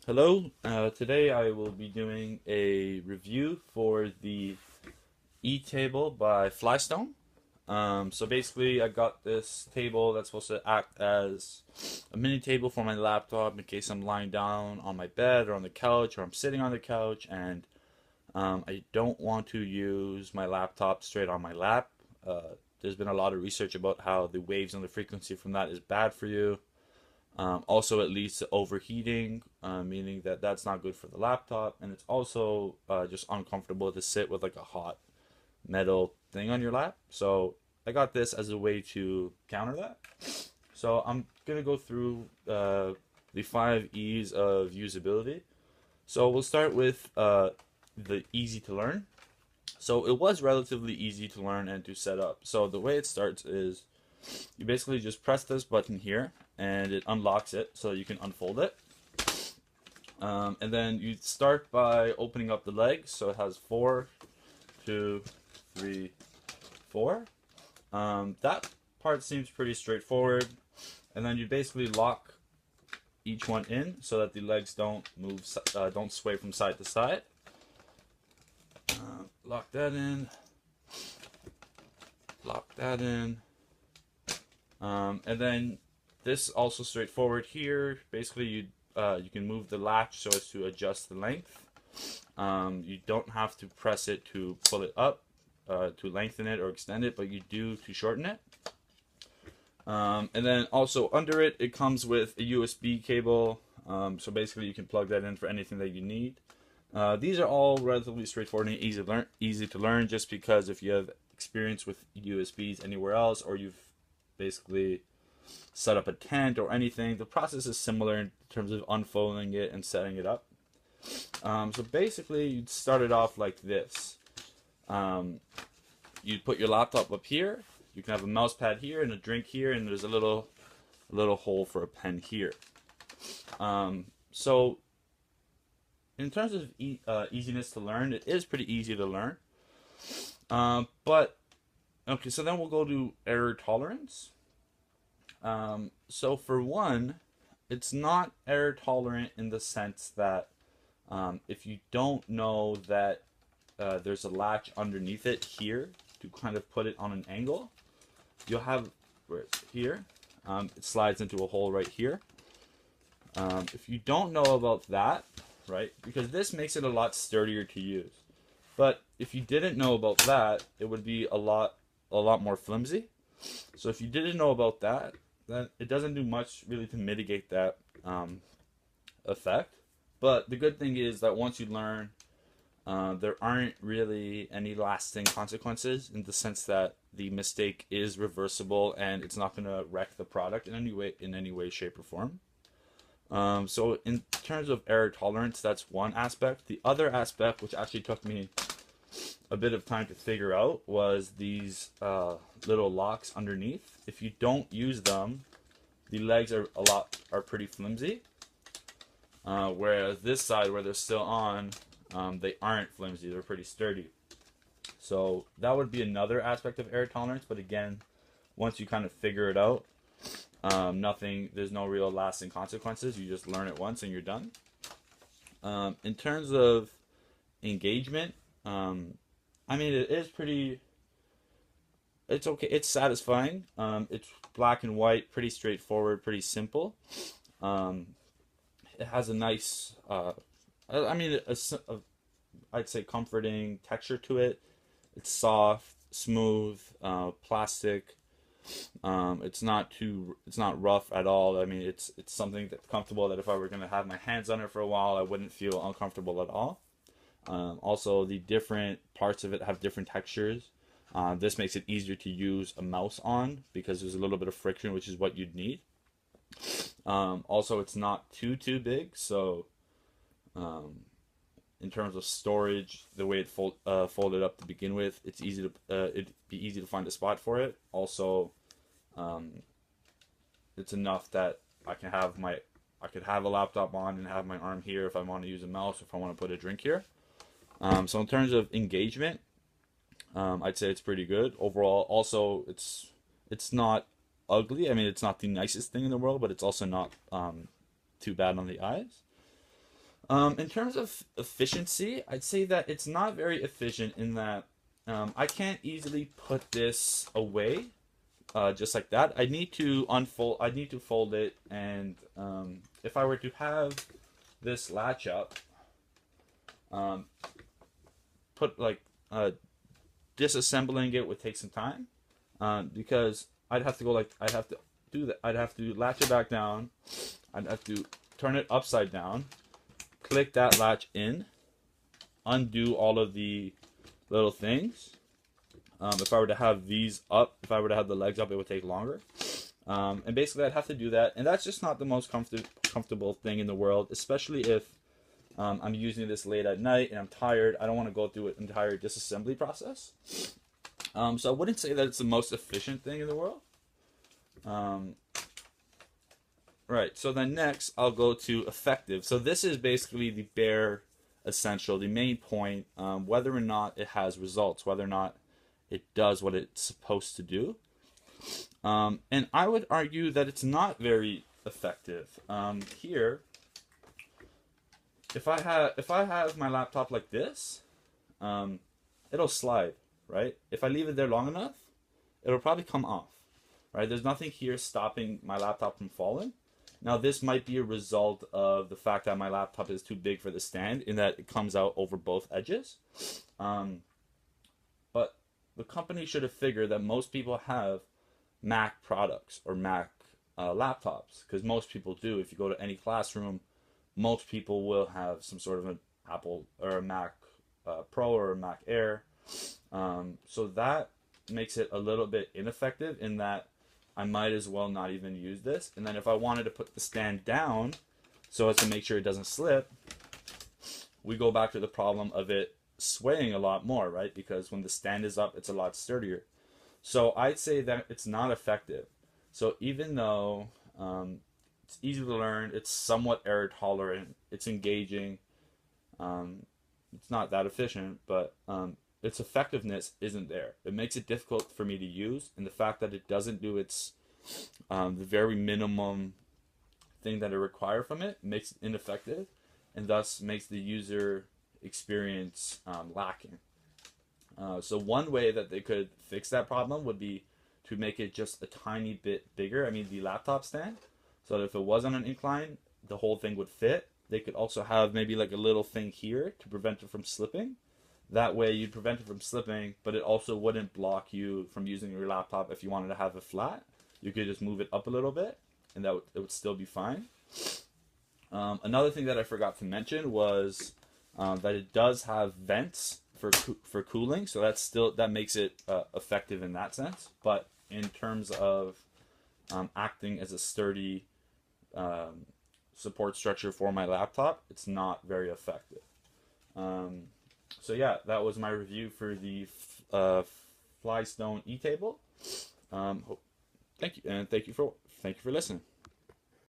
Hello, today I will be doing a review for the E-table by Flystone. So basically I got this table that's supposed to act as a mini table for my laptop in case I'm lying down on my bed or on the couch or I'm sitting on the couch and I don't want to use my laptop straight on my lap. There's been a lot of research about how the waves and the frequency from that is bad for you. Also, it leads to overheating, meaning that that's not good for the laptop, and it's also just uncomfortable to sit with like a hot metal thing on your lap. So I got this as a way to counter that. So I'm gonna go through the 5 E's of usability. So we'll start with the easy to learn. So it was relatively easy to learn and to set up. So the way it starts is you basically just press this button here and it unlocks it so you can unfold it. And then you start by opening up the legs. So it has 4, 2, 3, 4. That part seems pretty straightforward. And then you basically lock each one in so that the legs don't move, don't sway from side to side. Lock that in. Lock that in. And then this also straightforward here. Basically, you can move the latch so as to adjust the length. You don't have to press it to pull it up, to lengthen it or extend it, but you do to shorten it. And then also under it, it comes with a USB cable. So basically, you can plug that in for anything that you need. These are all relatively straightforward and easy to learn. Just because if you have experience with USBs anywhere else, or you've basically set up a tent or anything, the process is similar in terms of unfolding it and setting it up. So basically, you'd start it off like this. You'd put your laptop up here. You can have a mouse pad here and a drink here, and there's a little hole for a pen here. So in terms of easiness to learn, it is pretty easy to learn. But okay, so then we'll go to error tolerance. So for one, it's not error tolerant in the sense that if you don't know that there's a latch underneath it here to kind of put it on an angle, you'll have where it's here. It slides into a hole right here. If you don't know about that, right, because this makes it a lot sturdier to use. But if you didn't know about that, it would be a lot more flimsy. So if you didn't know about that, then it doesn't do much really to mitigate that effect. But the good thing is that once you learn, there aren't really any lasting consequences in the sense that the mistake is reversible and it's not going to wreck the product in any way, shape, or form. So in terms of error tolerance, that's one aspect. The other aspect, which actually took me a bit of time to figure out, was these little locks underneath. If you don't use them, the legs are pretty flimsy. Whereas this side, where they're still on, they aren't flimsy. They're pretty sturdy. So that would be another aspect of error tolerance. But again, once you kind of figure it out, there's no real lasting consequences. You just learn it once and you're done. In terms of engagement, I mean, it's okay. It's satisfying. It's black and white, pretty straightforward, pretty simple. It has a nice, I'd say comforting texture to it. It's soft, smooth, plastic. It's not rough at all. I mean, it's something that's comfortable that if I were going to have my hands on it for a while, I wouldn't feel uncomfortable at all. Also, the different parts of it have different textures. This makes it easier to use a mouse on because there's a little bit of friction, which is what you'd need. Also, it's not too big, so in terms of storage, the way it folded up to begin with, it'd be easy to find a spot for it. Also, it's enough that I could have a laptop on and have my arm here if I want to use a mouse, if I want to put a drink here. So in terms of engagement, I'd say it's pretty good overall. Also, it's not ugly. I mean, it's not the nicest thing in the world, but it's also not too bad on the eyes. In terms of efficiency, I'd say that it's not very efficient in that I can't easily put this away just like that. I need to unfold. I need to fold it, and if I were to have this latch up, um, put like disassembling it would take some time because I'd have to go like I'd have to do that. I'd have to latch it back down. I'd have to turn it upside down, click that latch in, undo all of the little things. If I were to have these up, if I were to have the legs up, it would take longer. And basically, I'd have to do that, and that's just not the most comfortable thing in the world, especially if I'm using this late at night and I'm tired. I don't want to go through an entire disassembly process. So I wouldn't say that it's the most efficient thing in the world. Right, so then next I'll go to effective. So this is basically the bare essential, the main point, whether or not it has results, whether or not it does what it's supposed to do. And I would argue that it's not very effective. Here, if I have my laptop like this, it'll slide, right? If I leave it there long enough, it'll probably come off, right? There's nothing here stopping my laptop from falling. Now, this might be a result of the fact that my laptop is too big for the stand, in that it comes out over both edges. But the company should have figured that most people have Mac products or Mac laptops, because most people do. If you go to any classroom, most people will have some sort of an Apple or a Mac Pro or a Mac Air. So that makes it a little bit ineffective in that I might as well not even use this. And then if I wanted to put the stand down so as to make sure it doesn't slip, we go back to the problem of it swaying a lot more, right? Because when the stand is up, it's a lot sturdier. So I'd say that it's not effective. So even though it's easy to learn, it's somewhat error tolerant, it's engaging, it's not that efficient, but its effectiveness isn't there. It makes it difficult for me to use, and the fact that it doesn't do its the very minimum thing that it requires from it makes it ineffective, and thus makes the user experience lacking. So one way that they could fix that problem would be to make it just a tiny bit bigger. I mean, the laptop stand, so that if it was on an incline, the whole thing would fit. They could also have maybe like a little thing here to prevent it from slipping. That way you'd prevent it from slipping, but it also wouldn't block you from using your laptop if you wanted to have it flat. You could just move it up a little bit, and it would still be fine. Another thing that I forgot to mention was that it does have vents for cooling, so that makes it effective in that sense. But in terms of acting as a sturdy support structure for my laptop, it's not very effective. So yeah, that was my review for the Flystone e-table. Thank you, and thank you for listening.